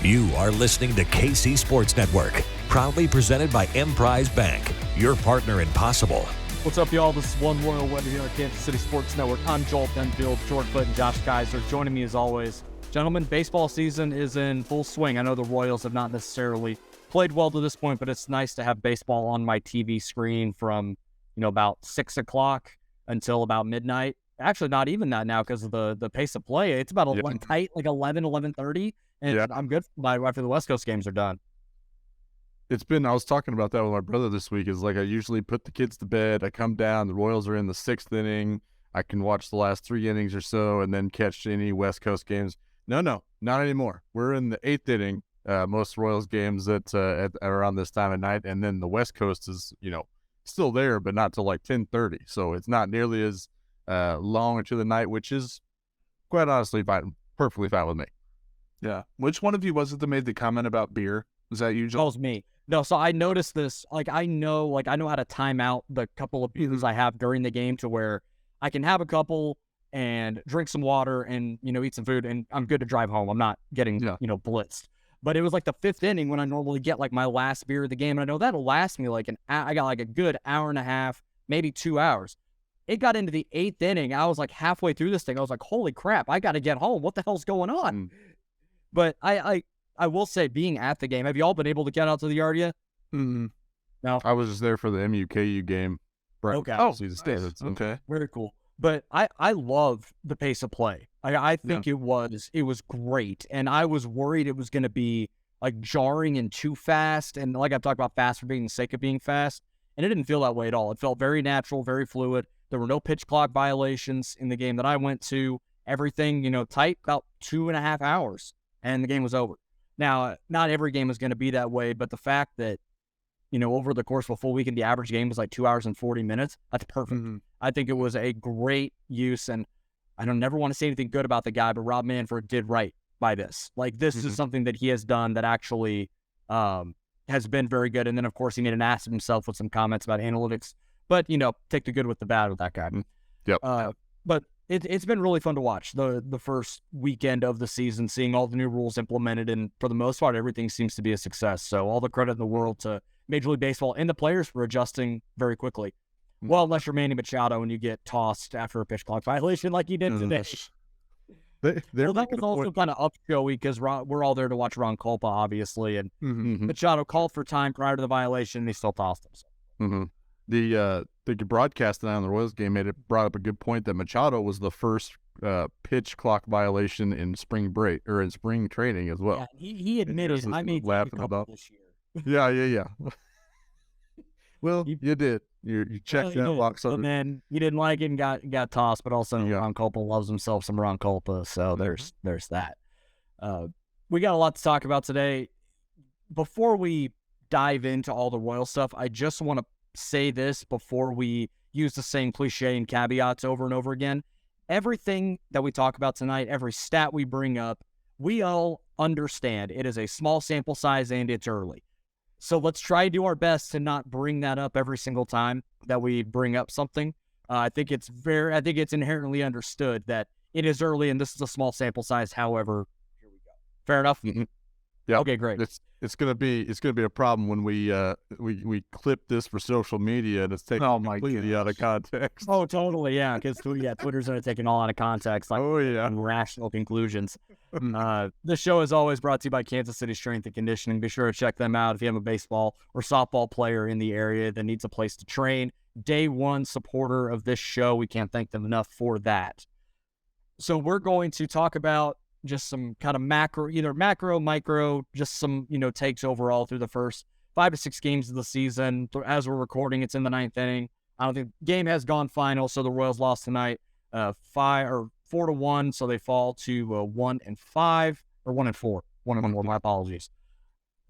You are listening to KC Sports Network, proudly presented by Emprise Bank, your partner in possible. What's up, y'all? This is One Royal Weather here on Kansas City Sports Network. I'm Joel Penfield, Foote and Josh Keiser. Joining me as always. Gentlemen, baseball season is in full swing. I know the Royals have not necessarily played well to this point, but it's nice to have baseball on my TV screen from, about 6 o'clock until about midnight. Actually, not even that now because of the pace of play. It's about tight, like 11:30, and I'm good after the West Coast games are done. I was talking about that with my brother this week, is like I usually put the kids to bed, I come down, the Royals are in the 6th inning, I can watch the last 3 innings or so and then catch any West Coast games. No, not anymore. We're in the 8th inning, most Royals games at around this time of night, and then the West Coast is, still there, but not till like 10:30, so it's not nearly as long into the night, which is quite honestly perfectly fine with me. Yeah. Which one of you was it that made the comment about beer? Was that you, Joel? That was me. No, so I noticed this. I know how to time out the couple of beers I have during the game to where I can have a couple and drink some water and, eat some food, and I'm good to drive home. I'm not getting, blitzed. But it was like the 5th inning when I normally get like my last beer of the game. And I know that'll last me I got like a good hour and a half, maybe 2 hours. It got into the 8th inning. I was like halfway through this thing. I was like, holy crap, I got to get home. What the hell's going on? But I will say, being at the game, have you all been able to get out to the yard yet? Mm-hmm. No. I was just there for the MUKU game. Right. Okay. Oh, see the standards. Okay. Very cool. But I love the pace of play. I think it was great. And I was worried it was going to be like jarring and too fast. And like I've talked about, fast for being the sake of being fast. And it didn't feel that way at all. It felt very natural, very fluid. There were no pitch clock violations in the game that I went to. Everything, tight, about 2.5 hours. And the game was over. Now, not every game is going to be that way, but the fact that, over the course of a full weekend, the average game was like 2 hours and 40 minutes, that's perfect. Mm-hmm. I think it was a great use, and I don't never want to say anything good about the guy, but Rob Manfred did right by this. Like, this is something that he has done that actually has been very good. And then, of course, he made an ass of himself with some comments about analytics. But, take the good with the bad with that guy. Yep. But it's been really fun to watch the first weekend of the season, seeing all the new rules implemented, and for the most part, everything seems to be a success. So all the credit in the world to Major League Baseball and the players for adjusting very quickly. Well, unless you're Manny Machado and you get tossed after a pitch clock violation like you did today. Well, that was also kind of up-showy because we're all there to watch Ron Culpa, obviously, and Machado called for time prior to the violation, and he still tossed himself. Mm-hmm. The broadcast tonight on the Royals game brought up a good point that Machado was the first pitch clock violation in spring break or in spring training as well. Yeah, he admitted I made laughing a about this year. Yeah. Well, you did. You checked that box. And then he didn't like it and got tossed. But also, Ron Culpa loves himself some Ron Culpa, so there's that. We got a lot to talk about today. Before we dive into all the Royal stuff, I just want to say this before we use the same cliche and caveats over and over again. Everything that we talk about tonight, every stat we bring up, we all understand it is a small sample size and it's early. So let's try to do our best to not bring that up every single time that we bring up something. I think it's inherently understood that it is early and this is a small sample size. However, here we go. Fair enough? Mm-hmm. Yeah. Okay, great. It's gonna be a problem when we clip this for social media and it's taken completely out of context. Oh, totally, yeah. Because Twitter's gonna take it all out of context, like irrational conclusions. This show is always brought to you by Kansas City Strength and Conditioning. Be sure to check them out if you have a baseball or softball player in the area that needs a place to train. Day one supporter of this show. We can't thank them enough for that. So we're going to talk about just some kind of macro, micro, just some, takes overall through the first 5 to 6 games of the season. As we're recording, it's in the 9th inning. I don't think the game has gone final, so the Royals lost tonight 4-1, so they fall to 1-5 or 1-4. 1-4, my apologies.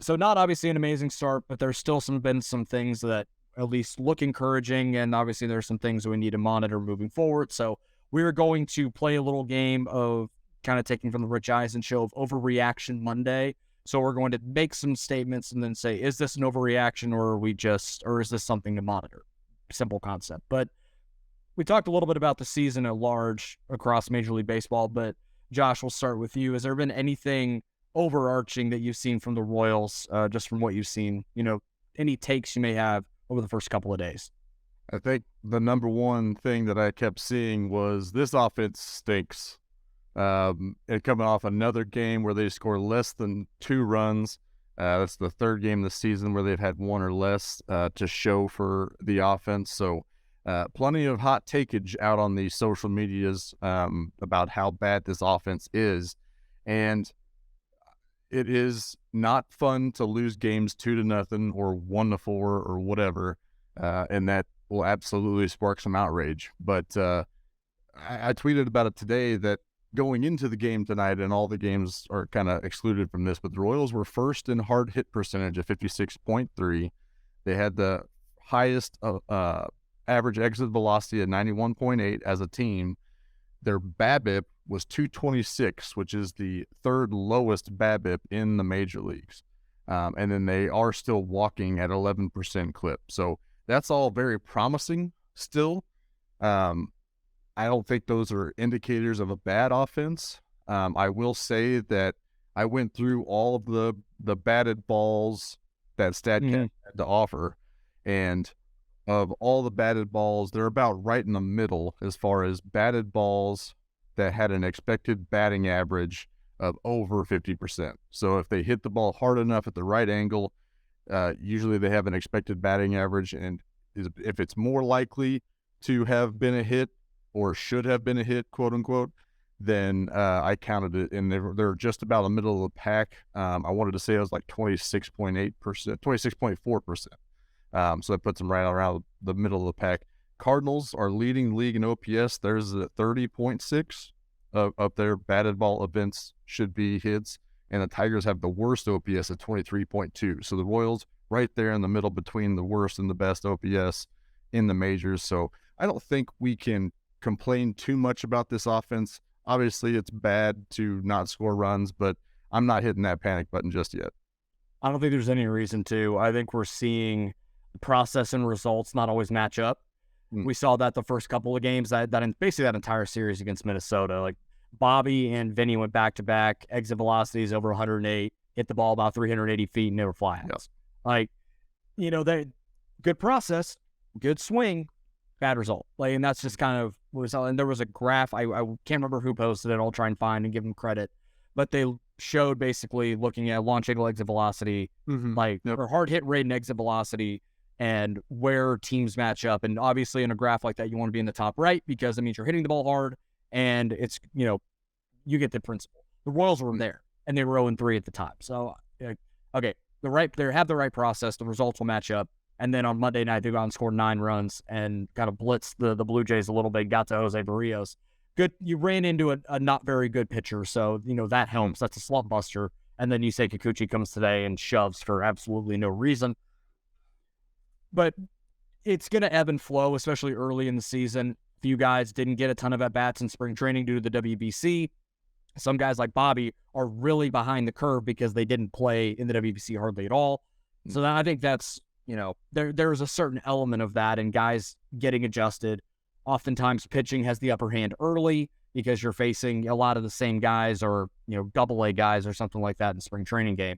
So not obviously an amazing start, but there's still been some things that at least look encouraging, and obviously there's some things that we need to monitor moving forward. So we're going to play a little game of kind of taking from the Rich Eisen show of Overreaction Monday. So we're going to make some statements and then say, is this an overreaction or is this something to monitor? Simple concept. But we talked a little bit about the season at large across Major League Baseball, but Josh, we'll start with you. Has there been anything overarching that you've seen from the Royals, just from what you've seen? Any takes you may have over the first couple of days? I think the number one thing that I kept seeing was this offense stinks. And coming off another game where they score less than 2 runs. That's the third game this season where they've had 1 or less to show for the offense. So plenty of hot takeage out on the social medias about how bad this offense is. And it is not fun to lose games 2-0 or 1-4 or whatever. And that will absolutely spark some outrage. But I tweeted about it today that going into the game tonight, and all the games are kind of excluded from this, but the Royals were first in hard hit percentage at 56.3. They had the highest average exit velocity at 91.8 as a team. Their BABIP was 226, which is the third lowest BABIP in the major leagues. And then they are still walking at 11% clip. So that's all very promising still. I don't think those are indicators of a bad offense. I will say that I went through all of the batted balls that StatCast had to offer, and of all the batted balls, they're about right in the middle as far as batted balls that had an expected batting average of over 50%. So if they hit the ball hard enough at the right angle, usually they have an expected batting average, and if it's more likely to have been a hit or should have been a hit, quote unquote, then I counted it, and they're just about the middle of the pack. I wanted to say it was like 26.8%, 26.4%. So that puts them right around the middle of the pack. Cardinals are leading the league in OPS. There's a 30.6 of their batted ball events should be hits, and the Tigers have the worst OPS at 23.2. So the Royals right there in the middle between the worst and the best OPS in the majors. So I don't think we can complain too much about this offense. Obviously, it's bad to not score runs, but I'm not hitting that panic button just yet. I don't think there's any reason to. I think we're seeing the process and results not always match up. We saw that the first couple of games, basically that entire series against Minnesota. Like Bobby and Vinny went back-to-back, exit velocities over 108, hit the ball about 380 feet, and they were fly outs. Like, they good process, good swing, bad result. Like, and that's just kind of what we saw. And there was a graph, I can't remember who posted it. I'll try and find and give them credit. But they showed basically looking at launch angle, exit velocity, or hard hit rate and exit velocity, and where teams match up. And obviously in a graph like that, you want to be in the top right because it means you're hitting the ball hard, and it's, you get the principle. The Royals were there, and they were 0-3 at the time. So, okay, they have the right process. The results will match up. And then on Monday night, they got and scored 9 runs and kind of blitzed the Blue Jays a little bit, got to Jose Barrios. Good. You ran into a not very good pitcher, so, that helps. That's a slump buster. And then Yusei Kikuchi comes today and shoves for absolutely no reason. But it's going to ebb and flow, especially early in the season. A few guys didn't get a ton of at-bats in spring training due to the WBC. Some guys like Bobby are really behind the curve because they didn't play in the WBC hardly at all. So I think that's, there's a certain element of that, and guys getting adjusted. Oftentimes pitching has the upper hand early because you're facing a lot of the same guys or, double-A guys or something like that in spring training game.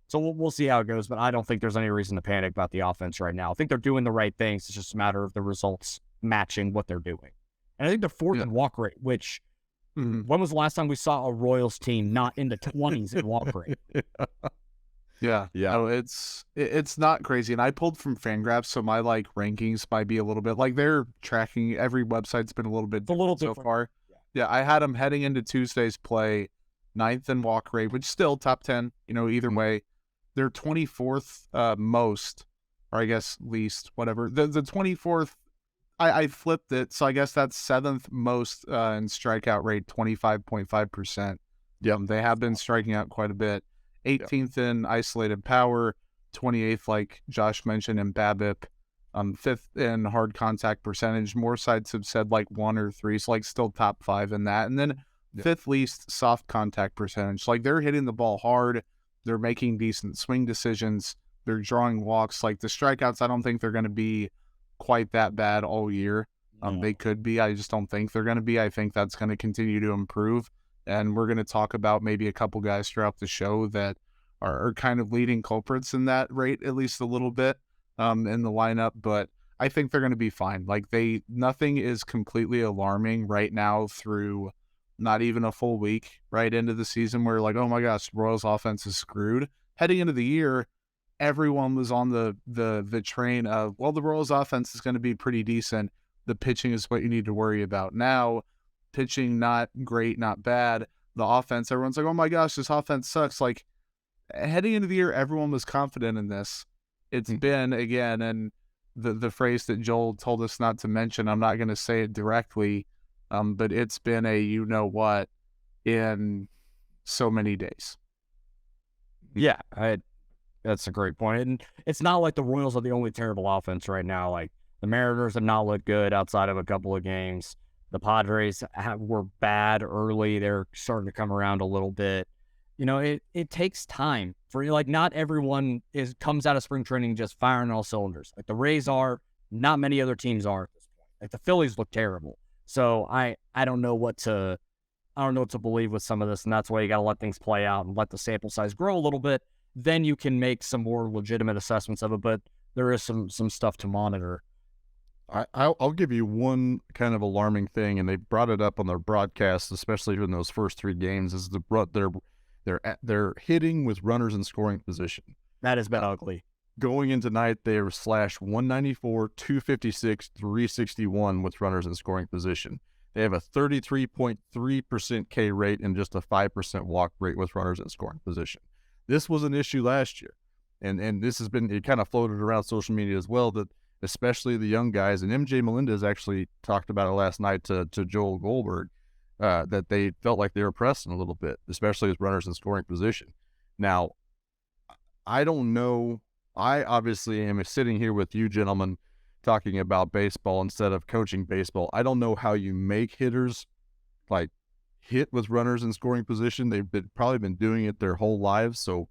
So we'll see how it goes, but I don't think there's any reason to panic about the offense right now. I think they're doing the right things. It's just a matter of the results matching what they're doing. And I think they're fourth in walk rate, which when was the last time we saw a Royals team not in the 20s in walk rate? Yeah. No, it's not crazy. And I pulled from Fangraphs, so my rankings might be a little bit they're tracking. Every website's been a little bit different so far. Yeah, I had them heading into Tuesday's play, 9th in walk rate, which still top 10. Either way, they're 24th most, or I guess least, whatever. The 24th. I flipped it, so I guess that's 7th most in strikeout rate, 25.5%. They have been striking out quite a bit. 18th in isolated power, 28th, like Josh mentioned, in BABIP, 5th in hard contact percentage. More sites have said 1 or 3, so still top 5 in that. And then 5th least soft contact percentage. They're hitting the ball hard, they're making decent swing decisions, they're drawing walks. The strikeouts, I don't think they're going to be quite that bad all year. They could be. I just don't think they're going to be. I think that's going to continue to improve. And we're going to talk about maybe a couple guys throughout the show that are kind of leading culprits in that rate, at least a little bit in the lineup. But I think they're going to be fine. Like nothing is completely alarming right now through not even a full week right into the season where like, oh my gosh, Royals offense is screwed. Heading into the year, everyone was on the train of, well, the Royals offense is going to be pretty decent. The pitching is what you need to worry about. Now, pitching not great, not bad. The offense, everyone's like, oh my gosh, this offense sucks. Like heading into the year, everyone was confident in this. It's been, again, and the phrase that Joel told us not to mention, I'm not going to say it directly, but it's been a you know what in so many days. Yeah, that's a great point. And it's not like the Royals are the only terrible offense right now. Like the Mariners have not looked good outside of a couple of games. The Padres were bad early. They're starting to come around a little bit. You know, it takes time for, like, not everyone comes out of spring training just firing all cylinders. Like the Rays are, not many other teams are at this point. Like the Phillies look terrible. So I don't know what to believe with some of this, and that's why you got to let things play out and let the sample size grow a little bit. Then you can make some more legitimate assessments of it. But there is some stuff to monitor. I'll give you one kind of alarming thing, and they brought it up on their broadcast, especially in those first 3 games, is they're hitting with runners in scoring position. That has been ugly. Going into tonight, they were slash 194, 256, 361 with runners in scoring position. They have a 33.3% K rate and just a 5% walk rate with runners in scoring position. This was an issue last year, and this has been, it kind of floated around social media as well, that especially the young guys, and MJ Melendez actually talked about it last night to Joel Goldberg, that they felt like they were pressing a little bit, especially with runners in scoring position. Now, I don't know. I obviously am sitting here with you gentlemen talking about baseball instead of coaching baseball. I don't know how you make hitters like hit with runners in scoring position. They've probably been doing it their whole lives, so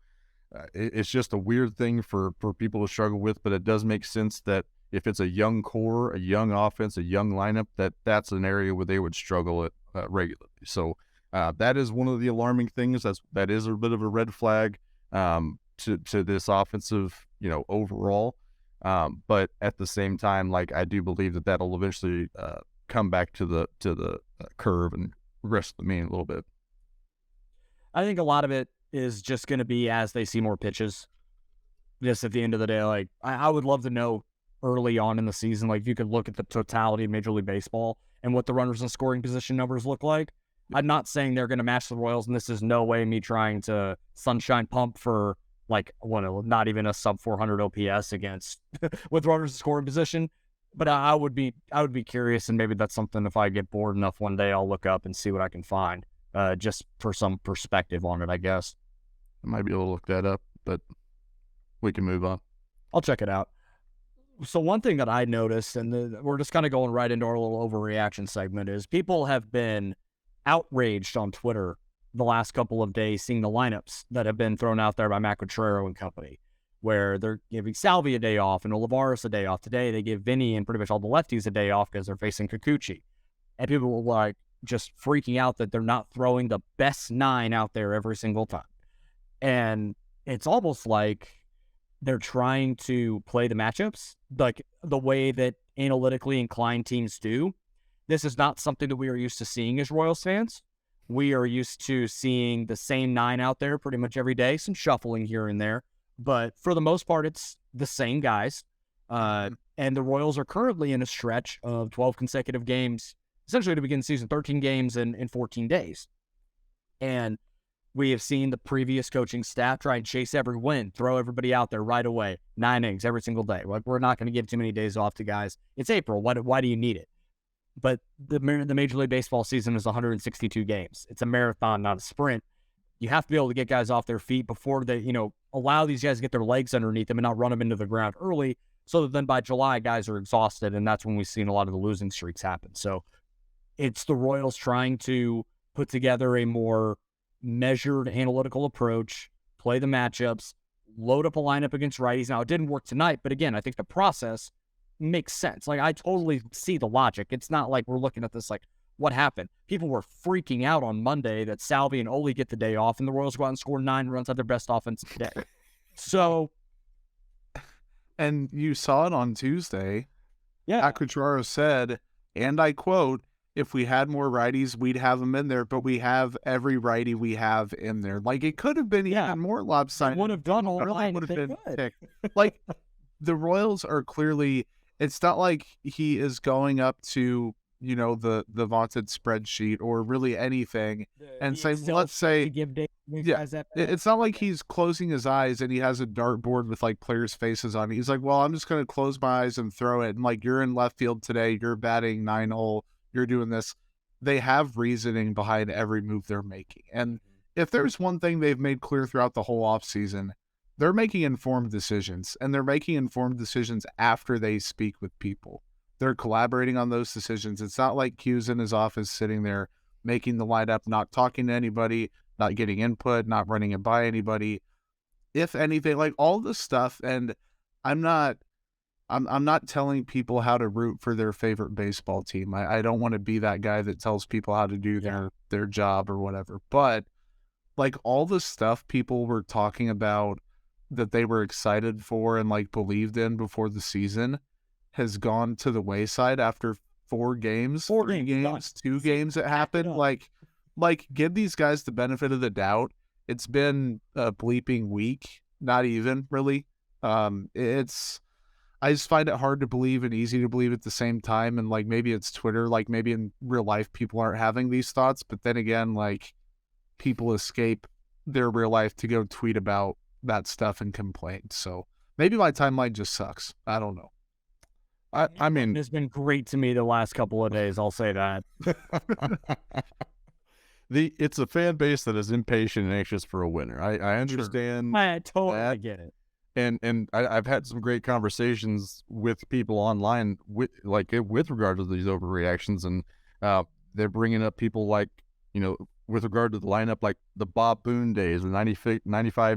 it's just a weird thing for people to struggle with. But it does make sense that if it's a young core, a young offense, a young lineup, that's an area where they would struggle at regularly. So that is one of the alarming things. That is a bit of a red flag to this offensive, overall. But at the same time, like, I do believe that'll eventually come back to the curve and rest the mean a little bit. I think a lot of it is just going to be as they see more pitches. Just at the end of the day, like, I would love to know early on in the season, like, if you could look at the totality of Major League Baseball and what the runners in scoring position numbers look like. I'm not saying they're going to match the Royals, and this is no way me trying to sunshine pump for, like, not even a sub 400 OPS against with runners in scoring position. But I would be curious, and maybe that's something, if I get bored enough one day, I'll look up and see what I can find, just for some perspective on it, I guess. I might be able to look that up, but we can move on. I'll check it out. So one thing that I noticed, and we're just kind of going right into our little overreaction segment, is people have been outraged on Twitter the last couple of days seeing the lineups that have been thrown out there by Matt Quatrero and company, where they're giving Salvi a day off and Olivares a day off. Today they give Vinny and pretty much all the lefties a day off because they're facing Kikuchi. And people were like just freaking out that they're not throwing the best 9 out there every single time. And it's almost like they're trying to play the matchups like the way that analytically inclined teams do. This is not something that we are used to seeing as Royals fans. We are used to seeing the same 9 out there pretty much every day, some shuffling here and there. But for the most part, it's the same guys. And the Royals are currently in a stretch of 12 consecutive games, essentially to begin the season, 13 games in 14 days. And we have seen the previous coaching staff try and chase every win, throw everybody out there right away, 9 innings every single day. Like, we're not going to give too many days off to guys. It's April. Why do you need it? But the Major League Baseball season is 162 games. It's a marathon, not a sprint. You have to be able to get guys off their feet before they, allow these guys to get their legs underneath them and not run them into the ground early, so that then by July, guys are exhausted, and that's when we've seen a lot of the losing streaks happen. So it's the Royals trying to put together a more measured analytical approach, play the matchups, load up a lineup against righties. Now, it didn't work tonight, but again, I think the process makes sense. Like, I totally see the logic. It's not like we're looking at this like, what happened? People were freaking out on Monday that Salvi and Ole get the day off, and the Royals go out and score 9 runs at their best offensive day. So, and you saw it on Tuesday. yeah, Acquatraro said, and I quote, "If we had more righties, we'd have them in there, but we have every righty we have in there." Like, it could have been even more lopsided. Would have done all really right. Would have been picked. Like, the Royals are clearly. It's not like he is going up to, you know, the vaunted spreadsheet or really anything and say, let's say, it's not like he's closing his eyes and he has a dartboard with like players' faces on it. He's like, well, I'm just going to close my eyes and throw it. And like, you're in left field today, you're batting 9-hole, you're doing this. They have reasoning behind every move they're making. And if there's one thing they've made clear throughout the whole offseason, they're making informed decisions, and they're making informed decisions after they speak with people. They're collaborating on those decisions. It's not like Q's in his office sitting there making the lineup, not talking to anybody, not getting input, not running it by anybody. If anything, like all this stuff, and I'm not telling people how to root for their favorite baseball team. I don't want to be that guy that tells people how to do their job or whatever. But like all the stuff people were talking about that they were excited for and like believed in before the season has gone to the wayside after 4 games, 3 games, 2 games that happened. Like give these guys the benefit of the doubt. It's been a bleeping week, not even really. I just find it hard to believe and easy to believe at the same time. And like, maybe it's Twitter, like maybe in real life, people aren't having these thoughts, but then again, like people escape their real life to go tweet about that stuff and complain. So maybe my timeline just sucks. I don't know. I mean, it's been great to me the last couple of days. I'll say that. It's a fan base that is impatient and anxious for a winner. I understand. I totally get it. And I've had some great conversations with people online with regard to these overreactions, and they're bringing up people like, you know, with regard to the lineup, like the Bob Boone days, the 95,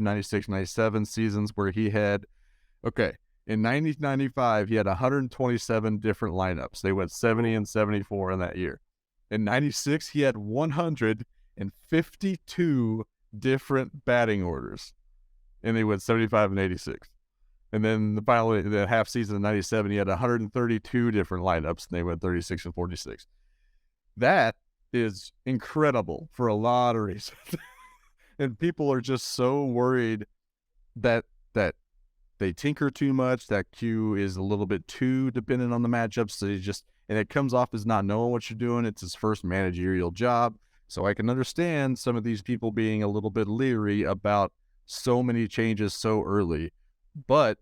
96, 97 seasons where he had, in 95, he had 127 different lineups. They went 70 and 74 in that year. In 96, he had 152 different batting orders, and they went 75 and 86. And then the half season of 97, he had 132 different lineups, and they went 36 and 46. That is incredible for a lot of reasons. And people are just so worried that they tinker too much, that Q is a little bit too dependent on the matchups. So and it comes off as not knowing what you're doing. It's his first managerial job. So I can understand some of these people being a little bit leery about so many changes so early. But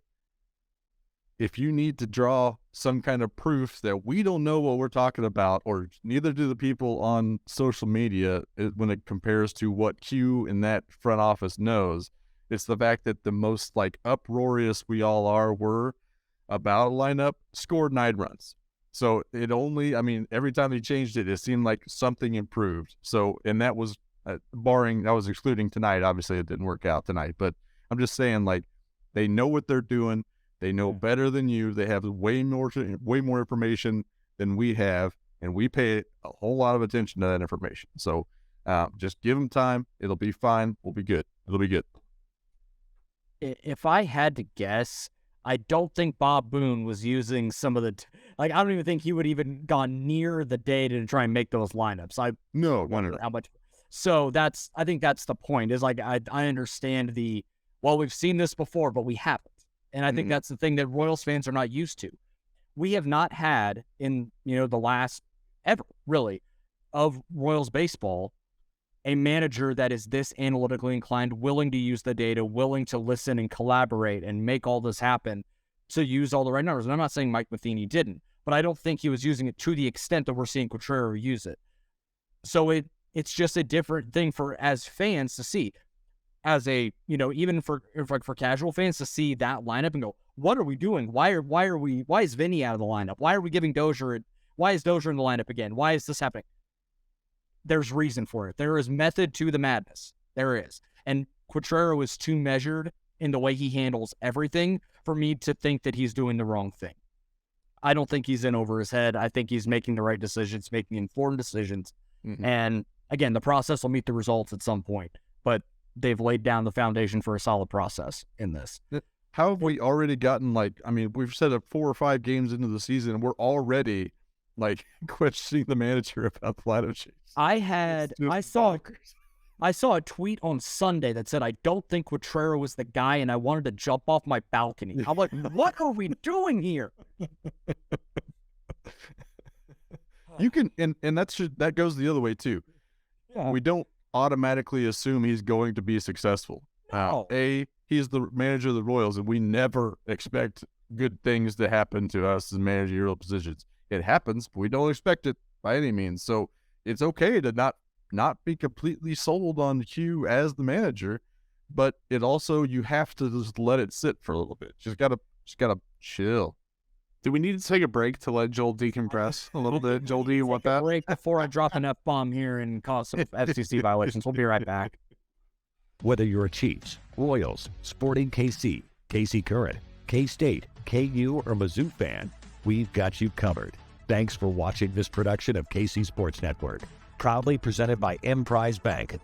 if you need to draw some kind of proof that we don't know what we're talking about, or neither do the people on social media when it compares to what Q in that front office knows, it's the fact that the most like uproarious we all were about a lineup scored 9 runs. So every time he changed it, it seemed like something improved. So, and that was excluding tonight. Obviously it didn't work out tonight, but I'm just saying, like, they know what they're doing. They know better than you. They have way more information than we have, and we pay a whole lot of attention to that information. So just give them time. It'll be fine. We'll be good. It'll be good. If I had to guess, I don't think Bob Boone was using some of the I don't even think he would even gone near the day to try and make those lineups. I wonder how much. So I think that's the point. Is like I understand we've seen this before, but we haven't. And I think that's the thing that Royals fans are not used to. We have not had in, the last ever, really, of Royals baseball, a manager that is this analytically inclined, willing to use the data, willing to listen and collaborate and make all this happen to use all the right numbers. And I'm not saying Mike Matheny didn't, but I don't think he was using it to the extent that we're seeing Quatraro use it. So it's just a different thing for as fans to see. As even for casual fans to see that lineup and go, what are we doing? Why is Vinny out of the lineup? Why are we giving why is Dozier in the lineup again? Why is this happening? There's reason for it. There is method to the madness. There is. And Quatraro is too measured in the way he handles everything for me to think that he's doing the wrong thing. I don't think he's in over his head. I think he's making the right decisions, making informed decisions. Mm-hmm. And again, the process will meet the results at some point, but they've laid down the foundation for a solid process in this. How have we already gotten, we've said 4 or 5 games into the season, and we're already questioning the manager about Flano Chase. I saw a tweet on Sunday that said, I don't think Quatrero was the guy, and I wanted to jump off my balcony. I'm like, what are we doing here? You can, and that goes the other way too. Yeah. We don't automatically assume he's going to be successful. No. He's the manager of the Royals, and we never expect good things to happen to us in managerial positions. It happens, but we don't expect it by any means. So it's okay to not be completely sold on Hugh as the manager, but it also, you have to just let it sit for a little bit. Just gotta chill. Do we need to take a break to let Joel decompress a little bit? Joel, do you want that? Break before I drop an F-bomb here and cause some FCC violations. We'll be right back. Whether you're a Chiefs, Royals, Sporting KC, KC Current, K-State, KU, or Mizzou fan, we've got you covered. Thanks for watching this production of KC Sports Network, proudly presented by Emprise Bank.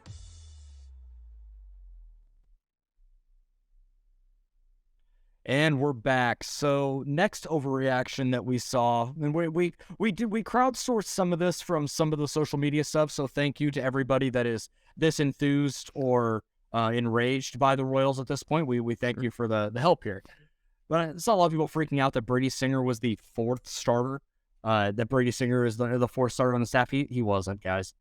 And we're back. So next overreaction that we saw, and we crowdsourced some of this from some of the social media stuff. So thank you to everybody that is this enthused or enraged by the Royals at this point. We thank you for the help here. But I saw a lot of people freaking out that Brady Singer was the 4th starter. That Brady Singer is the 4th starter on the staff. He wasn't, guys.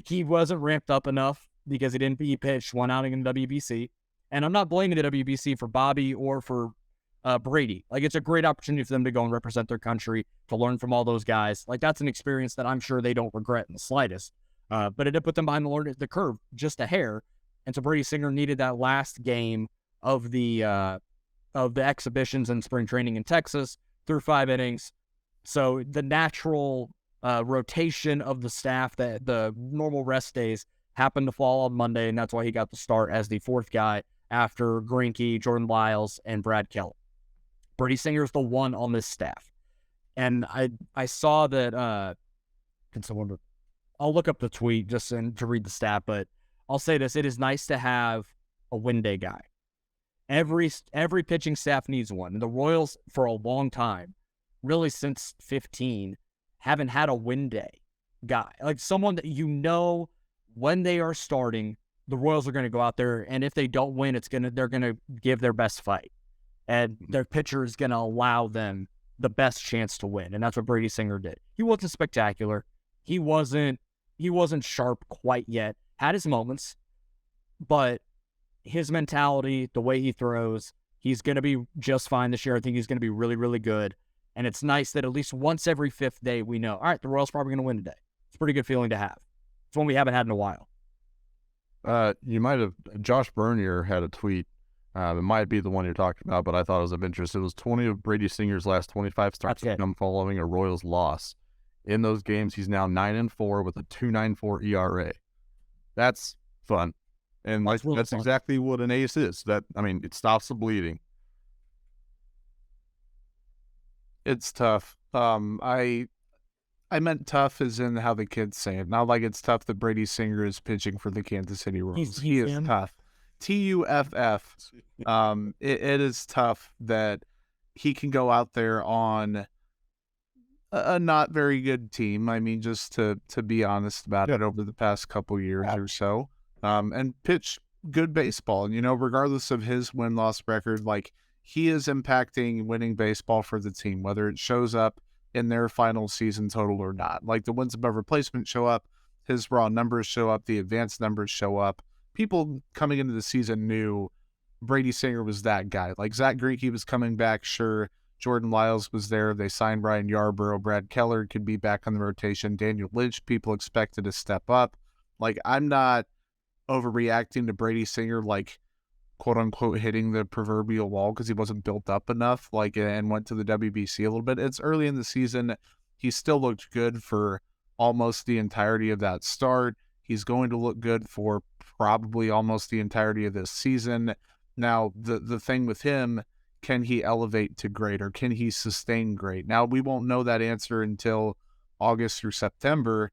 He wasn't ramped up enough because he pitched 1 outing in the WBC. And I'm not blaming the WBC for Bobby or for Brady. It's a great opportunity for them to go and represent their country, to learn from all those guys. That's an experience that I'm sure they don't regret in the slightest. But it did put them behind the curve just a hair. And so Brady Singer needed that last game of the exhibitions and spring training in Texas through 5 innings. So the natural rotation of the staff, that the normal rest days, happened to fall on Monday, and that's why he got the start as the 4th guy after Greinke, Jordan Lyles, and Brad Keller. Brady Singer is the one on this staff. And I saw that, I'll look up the tweet just to read the stat, but I'll say this: it is nice to have a win day guy. Every pitching staff needs one. And the Royals, for a long time, really since 15, haven't had a win day guy. Someone that when they are starting, the Royals are going to go out there, and if they don't win, they're going to give their best fight. And their pitcher is going to allow them the best chance to win. And that's what Brady Singer did. He wasn't spectacular. He wasn't sharp quite yet. Had his moments, but his mentality, the way he throws, he's going to be just fine this year. I think he's going to be really, really good. And it's nice that at least once every 5th day we know, all right, the Royals probably going to win today. It's a pretty good feeling to have. It's one we haven't had in a while. You might have, Josh Bernier had a tweet. It might be the one you're talking about, but I thought it was of interest. It was 20 of Brady Singer's last 25 starts come following a Royals loss. In those games, he's now 9-4 with a 2.94 ERA. That's fun. And that's fun. Exactly what an ace is. It stops the bleeding. It's tough. I meant tough as in how the kids say it. Not like it's tough that Brady Singer is pitching for the Kansas City Royals. He is tough. TUFF. It is tough that he can go out there on a not very good team. Just to be honest about it, over the past couple years or so, and pitch good baseball. And, regardless of his win-loss record, he is impacting winning baseball for the team, whether it shows up in their final season total or not. The wins above replacement show up, his raw numbers show up, the advanced numbers show up. People coming into the season knew Brady Singer was that guy. Zach Greinke was coming back, sure. Jordan Lyles was there. They signed Ryan Yarbrough. Brad Keller could be back on the rotation. Daniel Lynch, people expected to step up. I'm not overreacting to Brady Singer, quote unquote hitting the proverbial wall because he wasn't built up enough, and went to the WBC a little bit. It's early in the season. He still looked good for almost the entirety of that start. He's going to look good for probably almost the entirety of this season. Now, the thing with him, can he elevate to great, or can he sustain great? Now, we won't know that answer until August through September.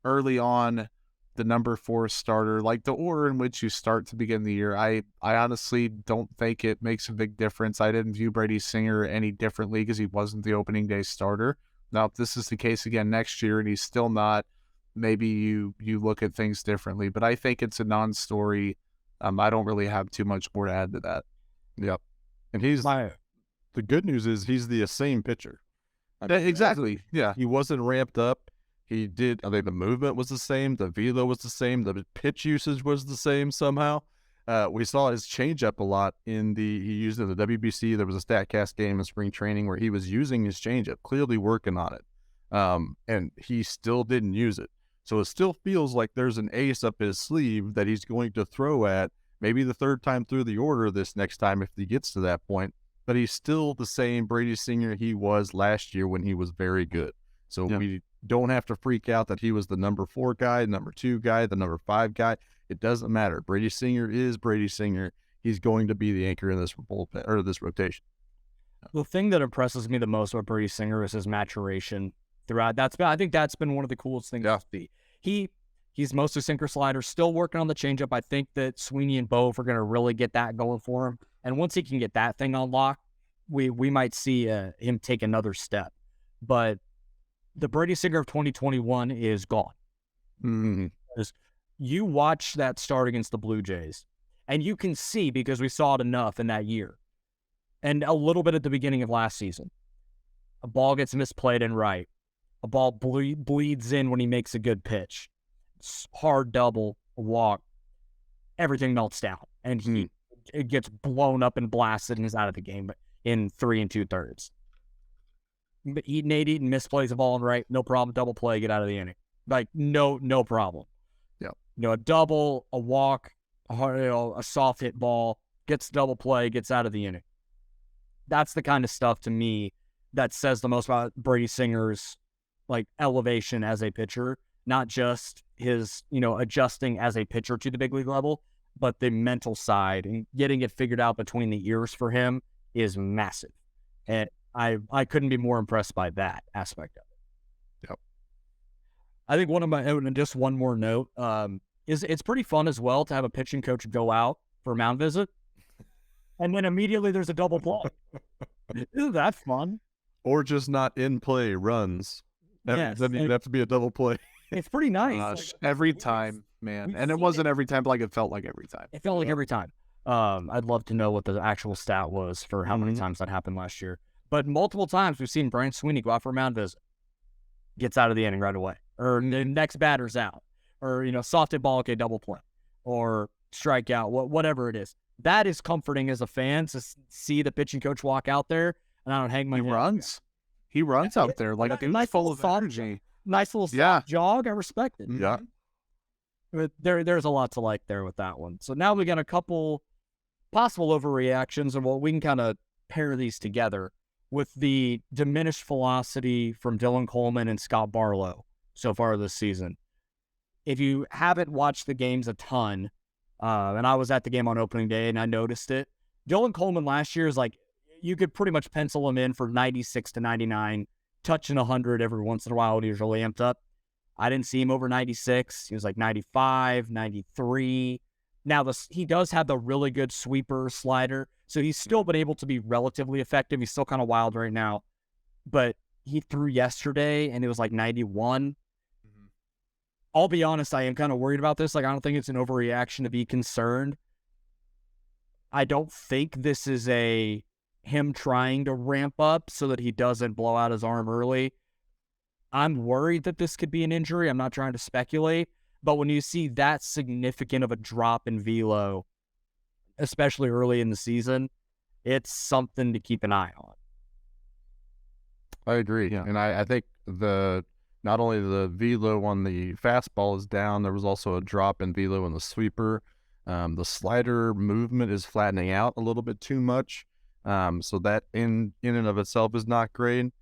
Early on, the number 4 starter, like the order in which you start to begin the year, I honestly don't think it makes a big difference. I didn't view Brady Singer any differently because he wasn't the opening day starter. Now, if this is the case again next year and he's still not, maybe you look at things differently. But I think it's a non-story. I don't really have too much more to add to that. Yep. And the good news is he's the same pitcher. I mean, exactly. Yeah. He wasn't ramped up. I think the movement was the same. The velo was the same. The pitch usage was the same somehow. We saw his changeup a lot he used it in the WBC. There was a StatCast game in spring training where he was using his changeup, clearly working on it. And he still didn't use it. So it still feels like there's an ace up his sleeve that he's going to throw at maybe the third time through the order this next time if he gets to that point. But he's still the same Brady Singer he was last year when he was very good. So we don't have to freak out that he was the number 4 guy, number 2 guy, the number 5 guy. It doesn't matter. Brady Singer is Brady Singer. He's going to be the anchor in this bullpen or this rotation. The thing that impresses me the most about Brady Singer is his maturation throughout. I think that's been one of the coolest things to see. He's mostly sinker slider, still working on the changeup. I think that Sweeney and Bove are going to really get that going for him. And once he can get that thing unlocked, we might see him take another step. But the Brady Singer of 2021 is gone. Mm-hmm. You watch that start against the Blue Jays, and you can see, because we saw it enough in that year, and a little bit at the beginning of last season, a ball gets misplayed and right. A ball bleeds in when he makes a good pitch. Hard double, a walk, everything melts down, and it gets blown up and blasted and is out of the game in 3 2/3. But Eaton misplays a ball and right, no problem, double play, get out of the inning. Like, no problem. Yeah. A double, a walk, a soft hit ball, gets double play, gets out of the inning. That's the kind of stuff to me that says the most about Brady Singer's elevation as a pitcher, not just his, adjusting as a pitcher to the big league level, but the mental side and getting it figured out between the ears for him is massive. And I couldn't be more impressed by that aspect of it. Yep. I think just one more note, is it's pretty fun as well to have a pitching coach go out for a mound visit, and then immediately there's a double play. Isn't that fun? Or just not in play runs. Yes, Then you'd have to be a double play. It's pretty nice. Gosh, every time, man. And it wasn't every time, but it felt like every time. It felt like every time. I'd love to know what the actual stat was for how many times that happened last year. But multiple times we've seen Brian Sweeney go out for a mound visit, gets out of the inning right away, or the next batter's out, or soft hit ball, okay, double play, or strikeout, whatever it is. That is comforting as a fan to see the pitching coach walk out there, and I don't hang my head. He runs out there like a nice full of energy. Nice little soft jog. I respect it. Yeah. But there's a lot to like there with that one. So now we got a couple possible overreactions, and we can kind of pair these together with the diminished velocity from Dylan Coleman and Scott Barlow so far this season. If you haven't watched the games a ton, and I was at the game on opening day and I noticed it, Dylan Coleman last year is you could pretty much pencil him in for 96 to 99, touching 100 every once in a while when he was really amped up. I didn't see him over 96. He was 95, 93. Now, he does have the really good sweeper slider, so he's still been able to be relatively effective. He's still kind of wild right now, but he threw yesterday, and it was 91. Mm-hmm. I'll be honest, I am kind of worried about this. I don't think it's an overreaction to be concerned. I don't think this is him trying to ramp up so that he doesn't blow out his arm early. I'm worried that this could be an injury. I'm not trying to speculate. But when you see that significant of a drop in velo, especially early in the season, it's something to keep an eye on. I agree. Yeah. And I think not only the velo on the fastball is down, there was also a drop in velo in the sweeper. The slider movement is flattening out a little bit too much. So that in and of itself is not great.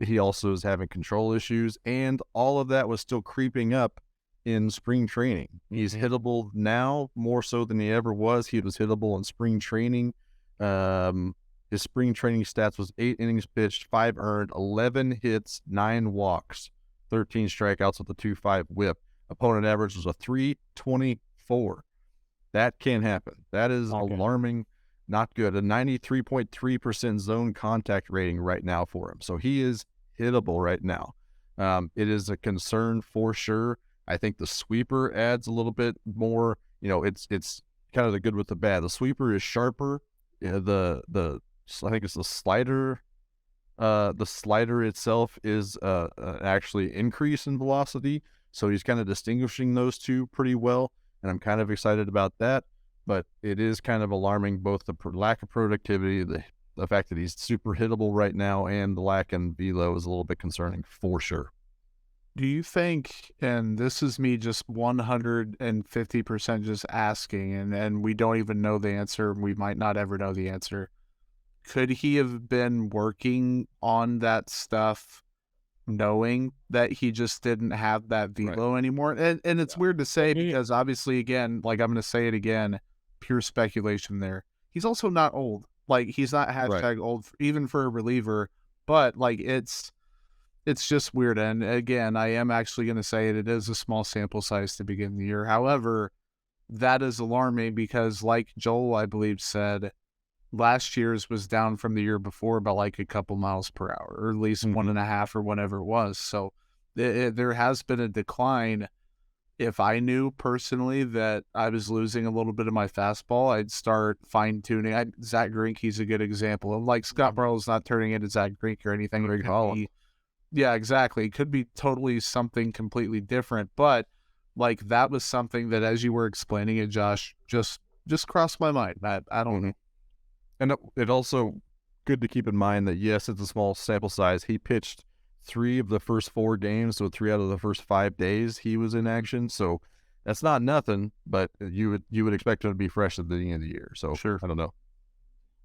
He also is having control issues, and all of that was still creeping up in spring training. He's hittable now more so than he ever was. He was hittable in spring training. His spring training stats was 8 innings pitched, 5 earned, 11 hits, 9 walks, 13 strikeouts with a 2.5 whip. Opponent average was a 3.24. That can happen. That is alarming, not good. A 93.3% zone contact rating right now for him. So he is hittable right now. It is a concern for sure. I think the sweeper adds a little bit more. It's kind of the good with the bad. The sweeper is sharper. I think it's the slider. The slider itself is actually increase in velocity. So he's kind of distinguishing those two pretty well. And I'm kind of excited about that. But it is kind of alarming, both the lack of productivity, the fact that he's super hittable right now, and the lack in velo is a little bit concerning for sure. Do you think, and this is me just 150% just asking, and we don't even know the answer, we might not ever know the answer, could he have been working on that stuff knowing that he just didn't have that velo anymore? And it's weird to say, because obviously, again, like, I'm going to say it again, pure speculation there. He's also not old. Like, he's not hashtag old, even for a reliever, but like, it's just weird. And again, I am actually going to say it is a small sample size to begin the year. However, that is alarming because, like Joel, I believe, said, last year's was down from the year before by like a couple miles per hour, or at least 1.5 or whatever it was. So there has been a decline. If I knew personally that I was losing a little bit of my fastball, I'd start fine-tuning. Zach Greinke's a good example. And like, Scott Barlow's not turning into Zach Greinke or anything. Yeah, exactly. It could be totally something completely different. But like, that was something that, as you were explaining it, Josh, just crossed my mind. I don't know. And it also good to keep in mind that, yes, it's a small sample size. He pitched 3 of the first 4 games, so 3 out of the first 5 days he was in action. So that's not nothing, but you would expect him to be fresh at the beginning of the year. So sure, I don't know.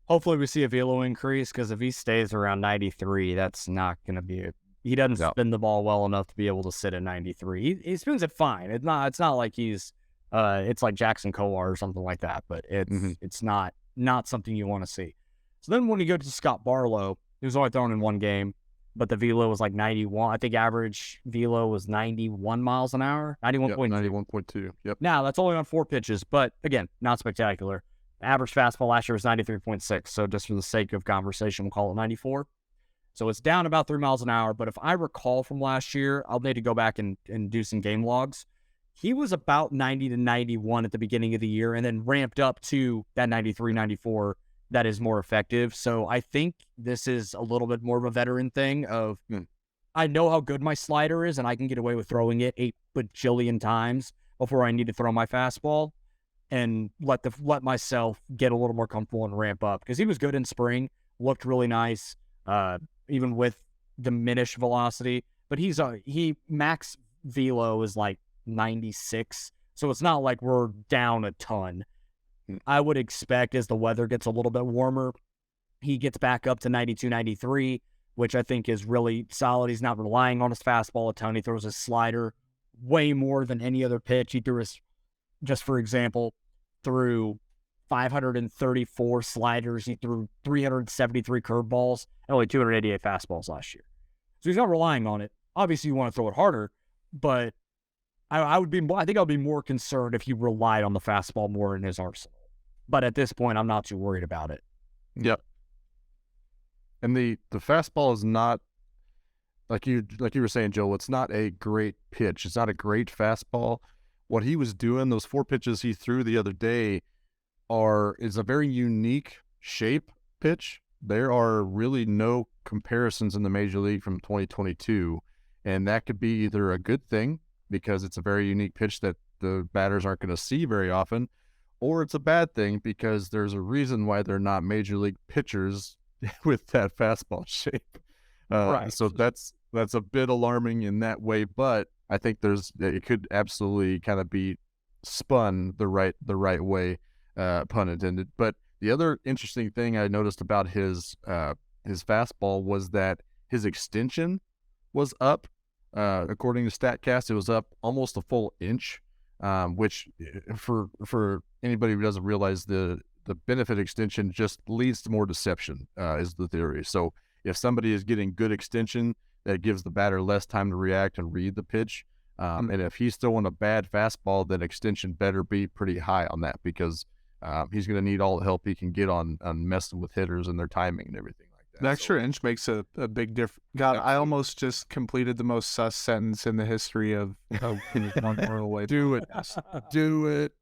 Hopefully we see a velo increase, because if he stays around 93, that's not going to be he doesn't spin the ball well enough to be able to sit at 93. He spins it fine. It's not like he's it's like Jackson Kowar or something like that, but it's not something you want to see. So then when you go to Scott Barlow, he was only thrown in 1 game, but the velo was like 91. I think average velo was 91 miles an hour, 91.2. 91.2. Yep. Now, that's only on 4 pitches, but again, not spectacular. Average fastball last year was 93.6, so just for the sake of conversation, we'll call it 94. So it's down about 3 miles an hour, but if I recall from last year, I'll need to go back and do some game logs. He was about 90 to 91 at the beginning of the year, and then ramped up to that 93, 94 that is more effective. So I think this is a little bit more of a veteran thing of, I know how good my slider is, and I can get away with throwing it 8 bajillion times before I need to throw my fastball, and let myself get a little more comfortable and ramp up. Because he was good in spring, looked really nice, even with diminished velocity. But he max velo is like 96, so it's not like we're down a ton. I would expect, as the weather gets a little bit warmer, he gets back up to 92, 93, which I think is really solid. He's not relying on his fastball a ton. He throws his slider way more than any other pitch. He threw just for example, threw 534 sliders. He threw 373 curveballs and only 288 fastballs last year. So he's not relying on it. Obviously, you want to throw it harder, but I think I'd be more concerned if he relied on the fastball more in his arsenal. But at this point, I'm not too worried about it. Yep. And the fastball is not, like you were saying, Joel, it's not a great pitch. It's not a great fastball. What he was doing, those 4 pitches he threw the other day, is a very unique shape pitch. There are really no comparisons in the Major League from 2022, and that could be either a good thing, because it's a very unique pitch that the batters aren't going to see very often, or it's a bad thing because there's a reason why they're not Major League pitchers with that fastball shape. Right. So that's a bit alarming in that way, but I think it could absolutely kind of be spun the right way, pun intended. But the other interesting thing I noticed about his fastball was that his extension was up. According to StatCast, it was up almost a full inch, which for anybody who doesn't realize, the the benefit extension just leads to more deception, is the theory. So if somebody is getting good extension, that gives the batter less time to react and read the pitch. And if he's throwing a bad fastball, then extension better be pretty high on that, because he's going to need all the help he can get on messing with hitters and their timing and everything like that. The extra inch makes a big difference. God, I almost just completed the most sus sentence in the history of one more away. Do it. Do it.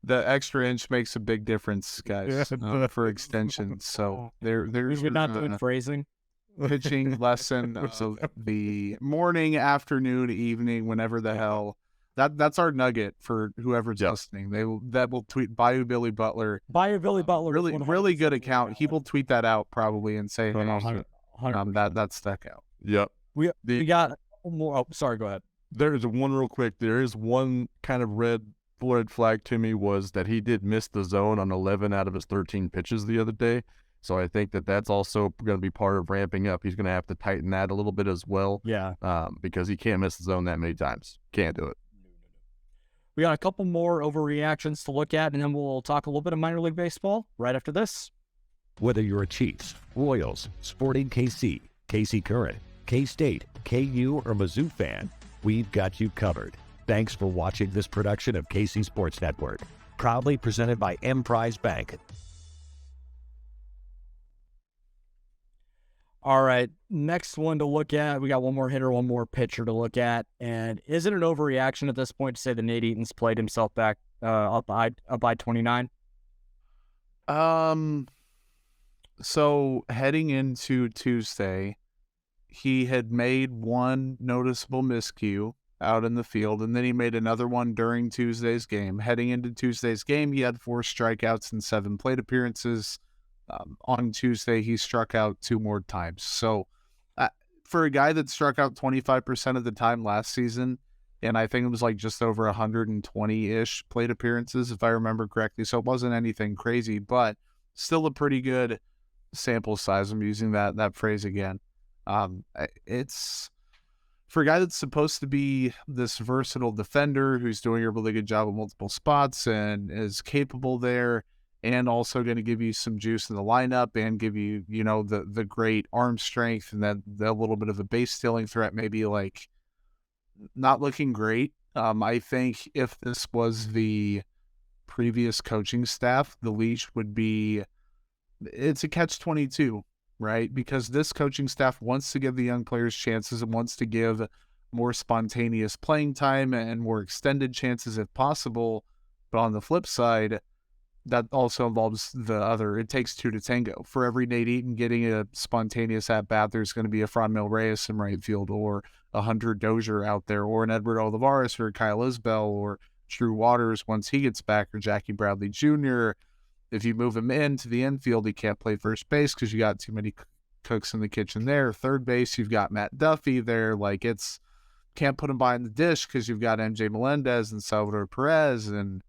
The extra inch makes a big difference, guys, for extension. So there's We're not doing phrasing. Pitching lesson of the morning, afternoon, evening, whenever the hell. That's our nugget for whoever's listening. That will tweet Bayou Billy Butler. Bayou Billy Butler, really good account. He will tweet that out probably and say, "100." That stuck out. Yep. We got more. Oh, sorry. Go ahead. There is one real quick. There is one kind of red flag to me, was that he did miss the zone on 11 out of his 13 pitches the other day. So I think that's also going to be part of ramping up. He's going to have to tighten that a little bit as well. Yeah. Because he can't miss the zone that many times. Can't do it. We got a couple more overreactions to look at, and then we'll talk a little bit of minor league baseball right after this. Whether you're a Chiefs, Royals, Sporting KC, KC Current, K-State, KU, or Mizzou fan, we've got you covered. Thanks for watching this production of KC Sports Network, proudly presented by Emprise Bank. All right, next one to look at. We got one more hitter, one more pitcher to look at. And is it an overreaction at this point to say that Nate Eaton's played himself back up by 29? So heading into Tuesday, he had made one noticeable miscue out in the field, and then he made another one during Tuesday's game. Heading into Tuesday's game, he had 4 strikeouts and 7 plate appearances. On Tuesday, he struck out 2 more times. So for a guy that struck out 25% of the time last season, and I think it was like just over 120-ish plate appearances, if I remember correctly, so it wasn't anything crazy, but still a pretty good sample size. I'm using that phrase again. It's for a guy that's supposed to be this versatile defender who's doing a really good job at multiple spots and is capable there, and also going to give you some juice in the lineup and give you, the great arm strength and that little bit of a base stealing threat, maybe like not looking great. I think if this was the previous coaching staff, the leash would be, it's a catch-22, right? Because this coaching staff wants to give the young players chances and wants to give more spontaneous playing time and more extended chances if possible. But on the flip side, that also involves it takes 2 to tango. For every Nate Eaton getting a spontaneous at-bat, there's going to be a Franmil Reyes in right field, or a Hunter Dozier out there, or an Edward Olivares, or Kyle Isbell, or Drew Waters once he gets back, or Jackie Bradley Jr. If you move him into the infield, he can't play first base because you got too many cooks in the kitchen there. Third base, you've got Matt Duffy there. Can't put him behind the dish because you've got MJ Melendez and Salvador Perez, and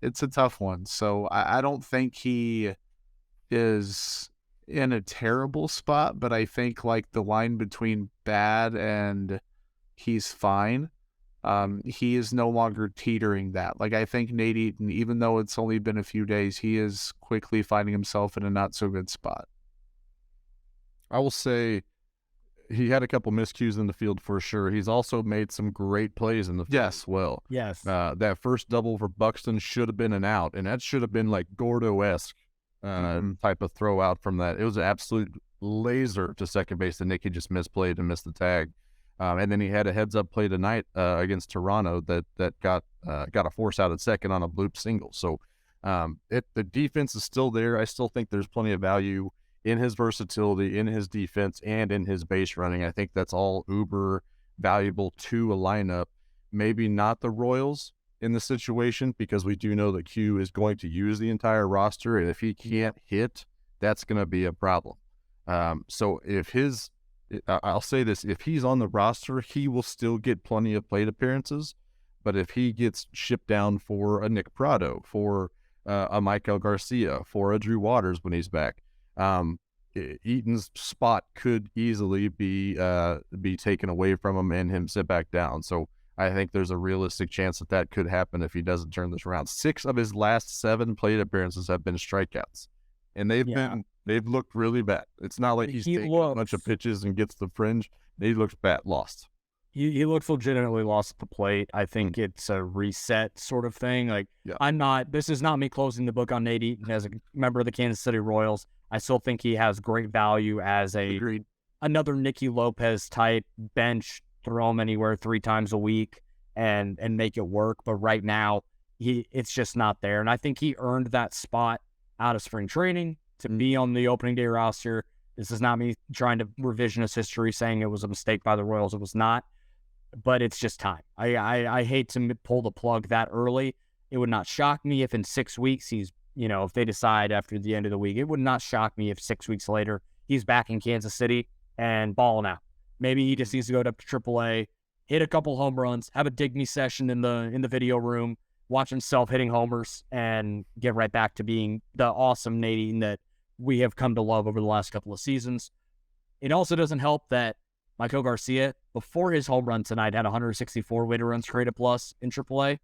it's a tough one. So I don't think he is in a terrible spot, but I think like the line between bad and he's fine, he is no longer teetering that. Like, I think Nate Eaton, even though it's only been a few days, he is quickly finding himself in a not so good spot. I will say he had a couple miscues in the field for sure. He's also made some great plays in the field as well. Yes. That first double for Buxton should have been an out, and that should have been like Gordo-esque type of throw out from that. It was an absolute laser to second base that Nicky just misplayed and missed the tag. And then he had a heads-up play tonight against Toronto that got a force out at second on a bloop single. So the defense is still there. I still think there's plenty of value in his versatility, in his defense, and in his base running. I think that's all uber valuable to a lineup. Maybe not the Royals in this situation, because we do know that Q is going to use the entire roster, and if he can't hit, that's going to be a problem. So I'll say this, if he's on the roster, he will still get plenty of plate appearances, but if he gets shipped down for a Nick Prado, for a Michael Garcia, for a Drew Waters when he's back, Eaton's spot could easily be taken away from him and him sit back down. So I think there's a realistic chance that could happen if he doesn't turn this around. 6 of his last 7 plate appearances have been strikeouts, and they've looked really bad. It's not like he's taking a bunch of pitches and gets the fringe. He looks bad, lost. He looks legitimately lost at the plate. I think it's a reset sort of thing. Like, this is not me closing the book on Nate Eaton as a member of the Kansas City Royals. I still think he has great value as another Nicky Lopez type bench, throw him anywhere 3 times a week and make it work. But right now, it's just not there. And I think he earned that spot out of spring training to be on the opening day roster. This is not me trying to revisionist history saying it was a mistake by the Royals. It was not. But it's just time. I hate to pull the plug that early. It would not shock me if in 6 weeks he's, if they decide after the end of the week, it would not shock me if 6 weeks later he's back in Kansas City and balling out. Maybe he just needs to go to AAA, hit a couple home runs, have a dig me session in the video room, watch himself hitting homers, and get right back to being the awesome Nate Eaton that we have come to love over the last couple of seasons. It also doesn't help that Michael Garcia, before his home run tonight, had 164 weighted runs created plus in AAA.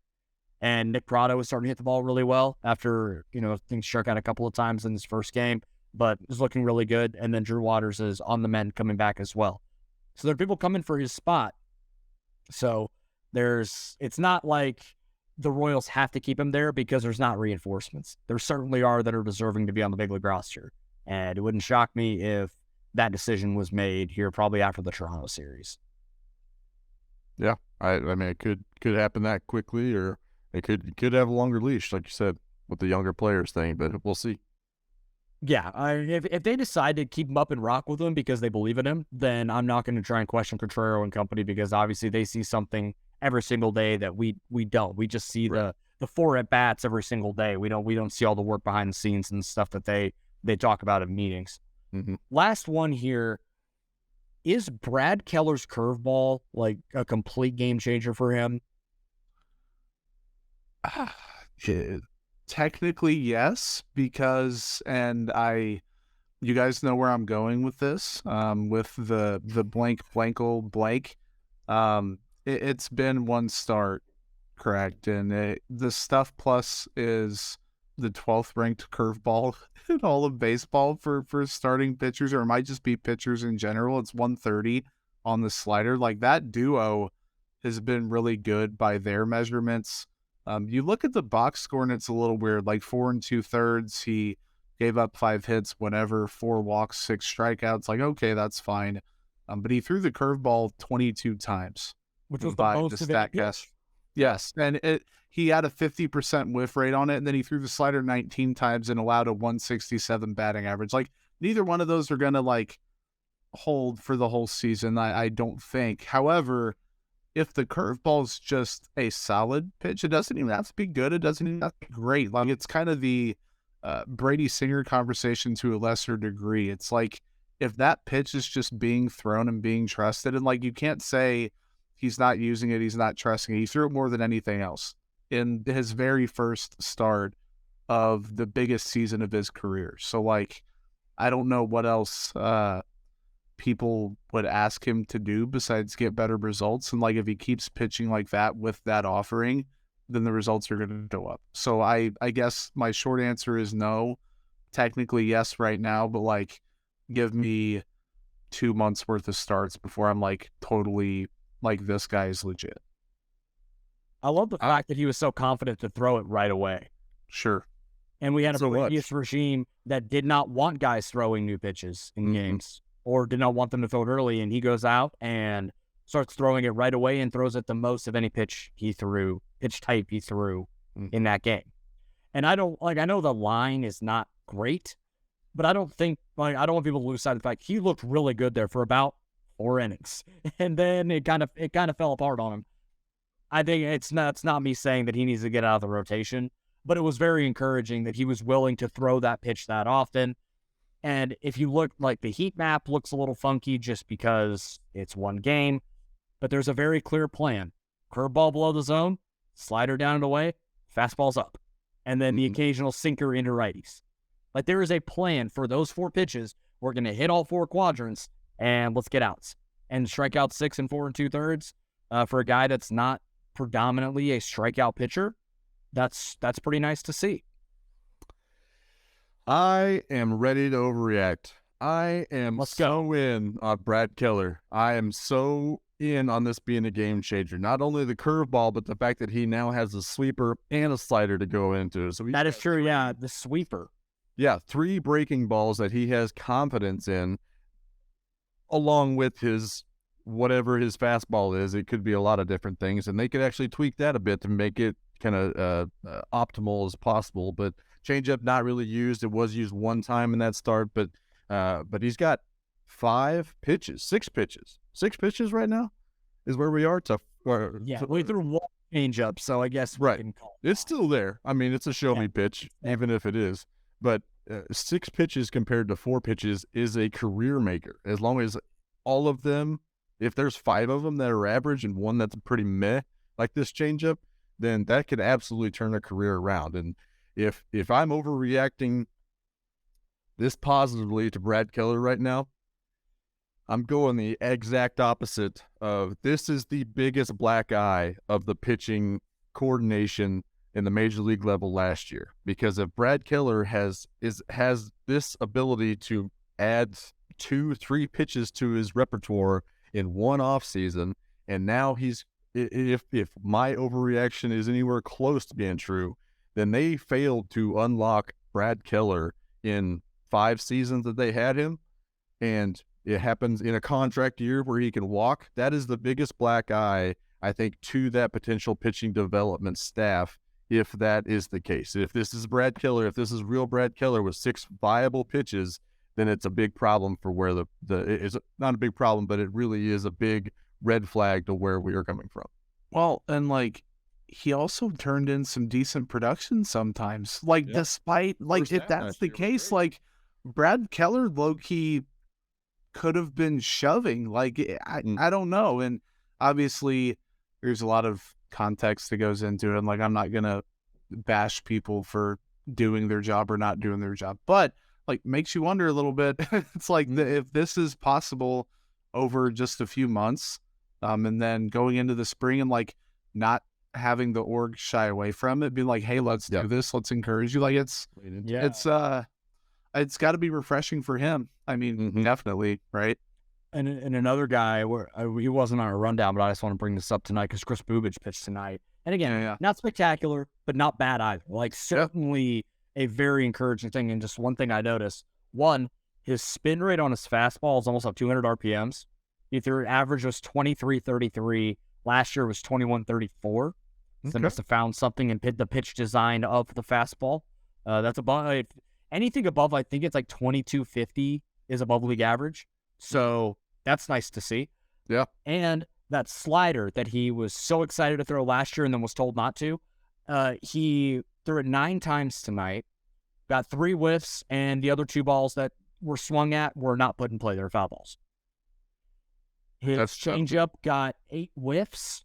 And Nick Prado was starting to hit the ball really well after, things struck out a couple of times in his first game, but is looking really good. And then Drew Waters is on the mend coming back as well. So there are people coming for his spot. So it's not like the Royals have to keep him there because there's not reinforcements. There certainly are that are deserving to be on the big league roster. And it wouldn't shock me if that decision was made here probably after the Toronto series. Yeah, I mean, it could happen that quickly, or it could have a longer leash, like you said, with the younger players thing, but we'll see. Yeah, if they decide to keep him up and rock with him because they believe in him, then I'm not going to try and question Contreras and company because obviously they see something every single day that we don't. We just see the 4 at-bats every single day. We don't see all the work behind the scenes and stuff that they talk about in meetings. Mm-hmm. Last one here. Is Brad Keller's curveball like a complete game changer for him? Technically, yes, because, you guys know where I'm going with this, with the blank. It's been 1 start, correct? And the stuff plus is the 12th ranked curveball in all of baseball for starting pitchers, or it might just be pitchers in general. It's 130 on the slider. Like, that duo has been really good by their measurements. You look at the box score and it's a little weird, like 4 2/3. He gave up 5 hits, whatever, 4 walks, 6 strikeouts. Like, okay, that's fine. But he threw the curveball 22 times, which was the most of it. Yes, and he had a 50% whiff rate on it, and then he threw the slider 19 times and allowed a 167 batting average. Like, neither one of those are going to, hold for the whole season, I don't think. However, if the curveball is just a solid pitch, it doesn't even have to be good. It doesn't even have to be great. Like, it's kind of the Brady Singer conversation to a lesser degree. It's like, if that pitch is just being thrown and being trusted, and, you can't say he's not using it, he's not trusting it. He threw it more than anything else in his very first start of the biggest season of his career. So, I don't know what else people would ask him to do besides get better results. And, if he keeps pitching like that with that offering, then the results are going to go up. So I guess my short answer is no. Technically, yes, right now, but, give me 2 months worth of starts before I'm, totally... this guy is legit. I love the fact that he was so confident to throw it right away. Sure. And we had a previous regime that did not want guys throwing new pitches in games or did not want them to throw it early. And he goes out and starts throwing it right away and throws it the most of any pitch type he threw in that game. And I know the line is not great, but I don't think, I don't want people to lose sight of the fact he looked really good there for about 4 innings, and then it kind of fell apart on him. I think it's not me saying that he needs to get out of the rotation, but it was very encouraging that he was willing to throw that pitch that often. And if you look, the heat map looks a little funky just because it's one game, but there's a very clear plan: curveball below the zone, slider down and away, fastballs up, and then the occasional sinker into righties. There is a plan for those 4 pitches. We're going to hit all 4 quadrants, and let's get outs and strike out 6 and 4 2/3. for a guy that's not predominantly a strikeout pitcher. That's pretty nice to see. I am ready to overreact. I am so in on Brad Keller. I am so in on this being a game changer. Not only the curveball, but the fact that he now has a sweeper and a slider to go into. So that is true, yeah, the sweeper. Yeah, 3 breaking balls that he has confidence in, along with his whatever his fastball is. It could be a lot of different things, and they could actually tweak that a bit to make it kind of optimal as possible. But changeup not really used. It was used one time in that start, but he's got 6 pitches right now is where we are. We threw one changeup, so I guess we can call it. It's still there. I mean, it's a show me pitch, even if it is. But 6 pitches compared to 4 pitches is a career maker. As long as all of them, if there's 5 of them that are average and one that's pretty meh, like this changeup, then that could absolutely turn a career around. And if I'm overreacting this positively to Brad Keller right now, I'm going the exact opposite of this is the biggest black eye of the pitching coordination in the major league level last year. Because if Brad Keller has this ability to add 2-3 pitches to his repertoire in one off season, and now if my overreaction is anywhere close to being true, then they failed to unlock Brad Keller in 5 seasons that they had him, and it happens in a contract year where he can walk. That is the biggest black eye, I think, to that potential pitching development staff, if that is the case. If this is Brad Keller, if this is real Brad Keller with 6 viable pitches, then it's a big problem for where it's not a big problem, but it really is a big red flag to where we are coming from. Well, and he also turned in some decent production sometimes. Despite if that's the case, Brad Keller low-key could have been shoving. I don't know. And obviously there's a lot of context that goes into it. And I'm not going to bash people for doing their job or not doing their job, but makes you wonder a little bit. It's if this is possible over just a few months, and then going into the spring and not having the org shy away from it, being hey, let's do this. Let's encourage you. It's got to be refreshing for him. I mean, definitely, right? And another guy where he wasn't on a rundown, but I just want to bring this up tonight because Chris Bubich pitched tonight. And again, not spectacular, but not bad either. Certainly a very encouraging thing. And just one thing I noticed, his spin rate on his fastball is almost up 200 RPMs. Either average was 23.33. Last year was 21.34. So they must have found something in the pitch design of the fastball. That's above anything above. I think it's 22.50 is above league average. So that's nice to see. Yeah. And that slider that he was so excited to throw last year and then was told not to, he threw it 9 times tonight, got 3 whiffs, and the other 2 balls that were swung at were not put in play. They were foul balls. His changeup got 8 whiffs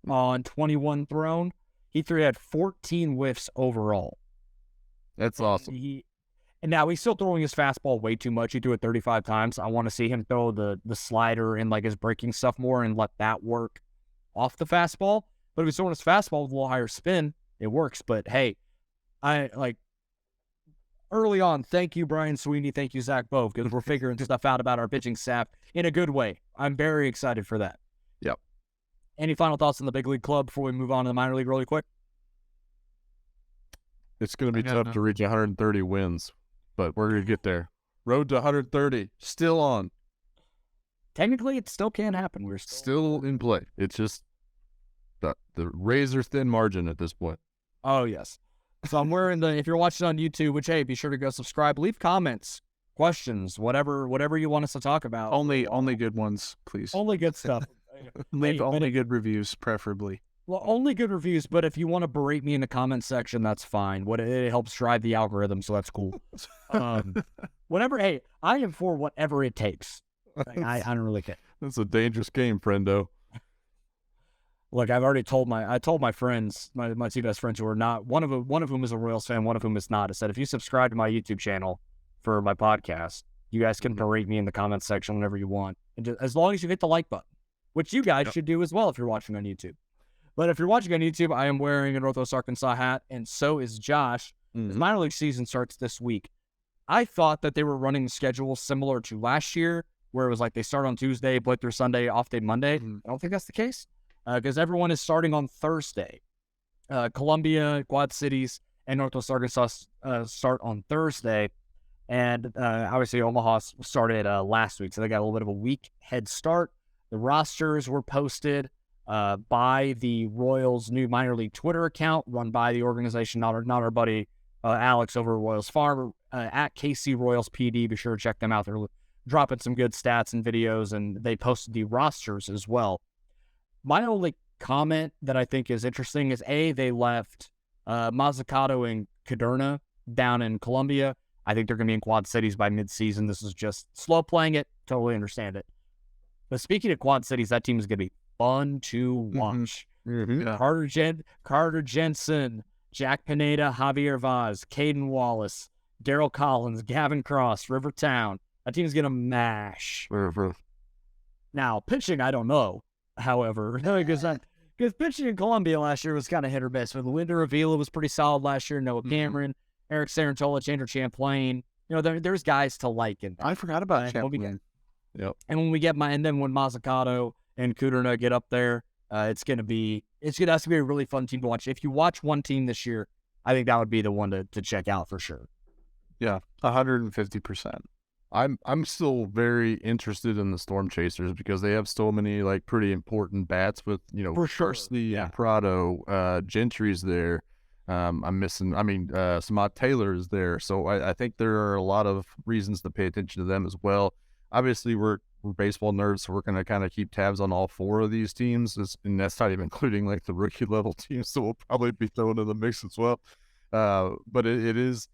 on 21 thrown. He had 14 whiffs overall. That's awesome. And now he's still throwing his fastball way too much. He threw it 35 times. I want to see him throw the slider and his breaking stuff more and let that work off the fastball. But if he's throwing his fastball with a little higher spin, it works. But hey, early on, thank you, Brian Sweeney. Thank you, Zach Bove, because we're figuring stuff out about our pitching staff in a good way. I'm very excited for that. Yep. Any final thoughts on the big league club before we move on to the minor league really quick? It's going to be tough to reach 130 wins, but we're going to get there. Road to 130, still on. Technically, it still can happen. We're still in play. It's just the razor-thin margin at this point. Oh, yes. Somewhere if you're watching on YouTube, which, hey, be sure to go subscribe. Leave comments, questions, whatever you want us to talk about. Only good ones, please. Only good stuff. Leave only good reviews, preferably. Well, only good reviews, but if you want to berate me in the comment section, that's fine. It helps drive the algorithm, so that's cool. Hey, I am for whatever it takes. I don't really care. That's a dangerous game, friendo. Look, I've already told my friends, my 2 best friends who are not, one of whom is a Royals fan, one of whom is not. I said, if you subscribe to my YouTube channel for my podcast, you guys can berate me in the comments section whenever you want. And just, as long as you hit the like button. which you guys should do as well if you're watching on YouTube. But if you're watching on YouTube, I am wearing a Northwest Arkansas hat, and so is Josh. His minor league season starts this week. I thought that they were running the schedule similar to last year, where it was like they start on Tuesday, play through Sunday, off day Monday. I don't think that's the case because everyone is starting on Thursday. Columbia, Quad Cities, and Northwest Arkansas start on Thursday. And obviously Omaha started last week, so they got a little bit of a week head start. The rosters were posted by the Royals' new minor league Twitter account run by the organization, not our buddy Alex over at Royals Farm, at KC Royals PD. Be sure to check them out. They're dropping some good stats and videos, and they posted the rosters as well. My only comment that I think is interesting is, they left Mazzucato and Caderna down in Columbia. I think they're going to be in Quad Cities by midseason. This is just slow playing it. Totally understand it. But speaking of Quad Cities, that team is going to be fun to watch. Yeah. Carter Jensen, Jack Pineda, Javier Vaz, Caden Wallace, Daryl Collins, Gavin Cross, Rivertown. That team's going to mash. Now, pitching, I don't know. However, because pitching in Columbia last year was kind of hit or miss. With Linder Avila was pretty solid last year. Noah Cameron, Eric Sarantolich, Andrew Champlain. There's guys to like in there. I forgot about Champlain. Yep. And when Mazzucato and Caderna get up there, it's gonna be a really fun team to watch. If you watch one team this year, I think that would be the one to check out for sure. Yeah, 150%. I'm still very interested in the Storm Chasers because they have so many like pretty important bats with for sure. Prado, Gentry's there. Samad Taylor is there. So I think there are a lot of reasons to pay attention to them as well. Obviously, we're baseball nerds, so we're going to kind of keep tabs on all four of these teams, and that's not even including like the rookie level teams, so we'll probably be thrown in the mix as well. But it is,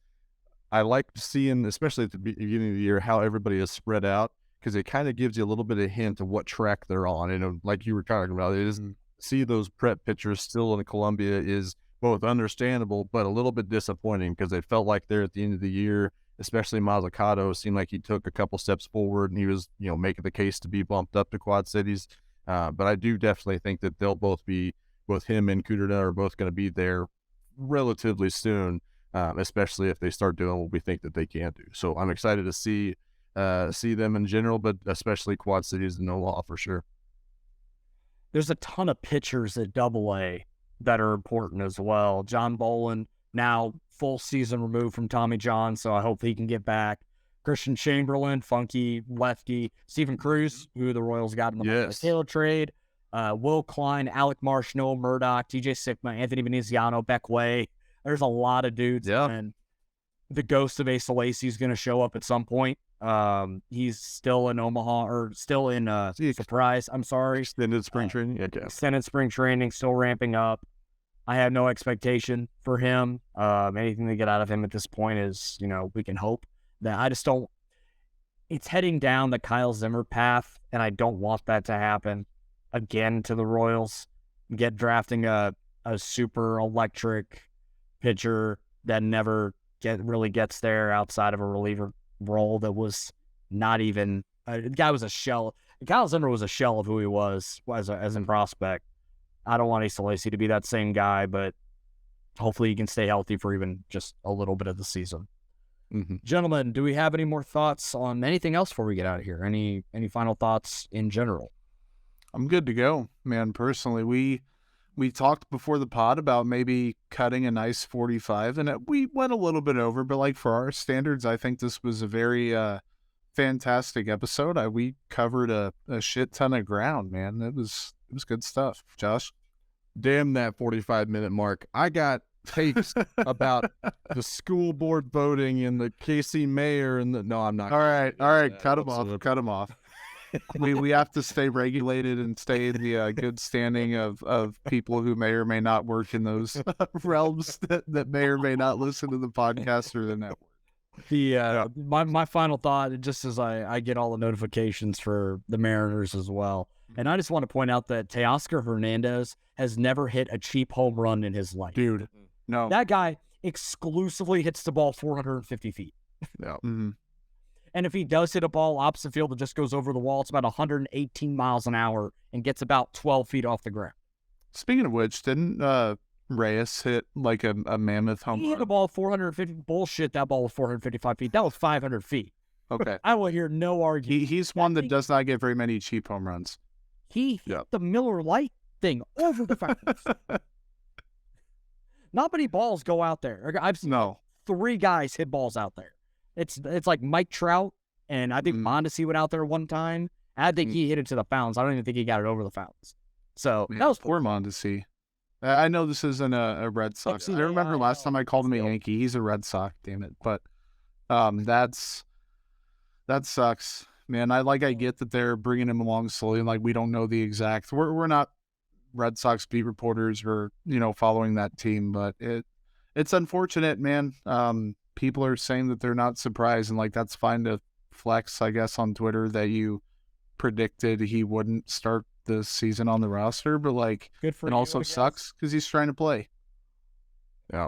I like seeing, especially at the beginning of the year, how everybody is spread out, because it kind of gives you a little bit of hint of what track they're on. Like you were talking about, it is see those prep pitchers still in Columbia is both understandable, but a little bit disappointing because it felt like they're at the end of the year, especially Mazzucato, seemed like he took a couple steps forward and he was, making the case to be bumped up to Quad Cities. But I do definitely think that they'll both him and Caderna are both going to be there relatively soon, especially if they start doing what we think that they can do. So I'm excited to see them in general, but especially Quad Cities and Omaha for sure. There's a ton of pitchers at AA that are important as well. John Boland, now full season removed from Tommy John, so I hope he can get back. Christian Chamberlain, funky lefty. Stephen Cruz, who the Royals got in the Taylor trade. Will Klein, Alec Marsh, Noah Murdoch, TJ Sigma, Anthony Veneziano, Beck Way. There's a lot of dudes. Yeah. And the ghost of Asa Lacy is going to show up at some point. He's still in Omaha, or still in Surprise. I'm sorry. Extended spring training. Yeah. Extended spring training, still ramping up. I have no expectation for him. Anything to get out of him at this point is, we can hope. That I just don't. It's heading down the Kyle Zimmer path, and I don't want that to happen again to the Royals. Drafting a super electric pitcher that never really gets there outside of a reliever role that was not even. The guy was a shell. Kyle Zimmer was a shell of who he was as a prospect. I don't want Asa Lacy to be that same guy, but hopefully he can stay healthy for even just a little bit of the season. Mm-hmm. Gentlemen, do we have any more thoughts on anything else before we get out of here? Any final thoughts in general? I'm good to go, man. Personally, we talked before the pod about maybe cutting a nice 45, and we went a little bit over, but like for our standards, I think this was a very fantastic episode. We covered a shit ton of ground, man. It was good stuff. Josh? Damn that 45-minute mark. I got takes about the school board voting and the KC mayor and no, I'm not. All right. Cut him off. We have to stay regulated and stay in the good standing of people who may or may not work in those realms that may or may not listen to the podcast or the network. My final thought, just as I get all the notifications for the Mariners as well, and I just want to point out that Teoscar Hernandez has never hit a cheap home run in his life. Dude, no. That guy exclusively hits the ball 450 feet. Yeah. Mm-hmm. And if he does hit a ball opposite field that just goes over the wall, it's about 118 miles an hour and gets about 12 feet off the ground. Speaking of which, didn't Reyes hit like a mammoth home run? He hit a ball 450. Bullshit, that ball was 455 feet. That was 500 feet. Okay. I will hear no argument. He's one that does not get very many cheap home runs. He hit the Miller Lite thing over the fence. Not many balls go out there. I've seen 3 guys hit balls out there. It's like Mike Trout, and I think Mondesi went out there one time. I think he hit it to the fountains. I don't even think he got it over the fountains. So that was poor Mondesi. I know this isn't a Red Sox. I remember last time I called him a Yankee. He's a Red Sox, damn it. But that sucks, man. I get that they're bringing him along slowly, and like we don't know the exact. We're not Red Sox beat reporters or following that team, but it's unfortunate, man. People are saying that they're not surprised, and like that's fine to flex, I guess, on Twitter that you predicted he wouldn't start the season on the roster, but like good for it you, also sucks because he's trying to play. Yeah.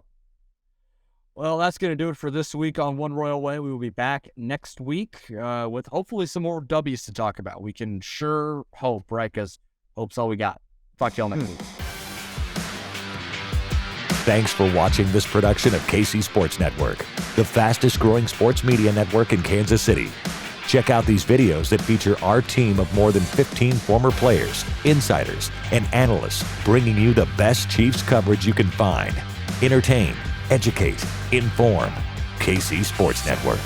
Well, that's going to do it for this week on One Royal Way. We will be back next week with hopefully some more W's to talk about. We can sure hope, right? Because hope's all we got. Talk to y'all next week. Thanks for watching this production of KC Sports Network, the fastest growing sports media network in Kansas City. Check out these videos that feature our team of more than 15 former players, insiders, and analysts bringing you the best Chiefs coverage you can find. Entertain, educate, inform. KC Sports Network.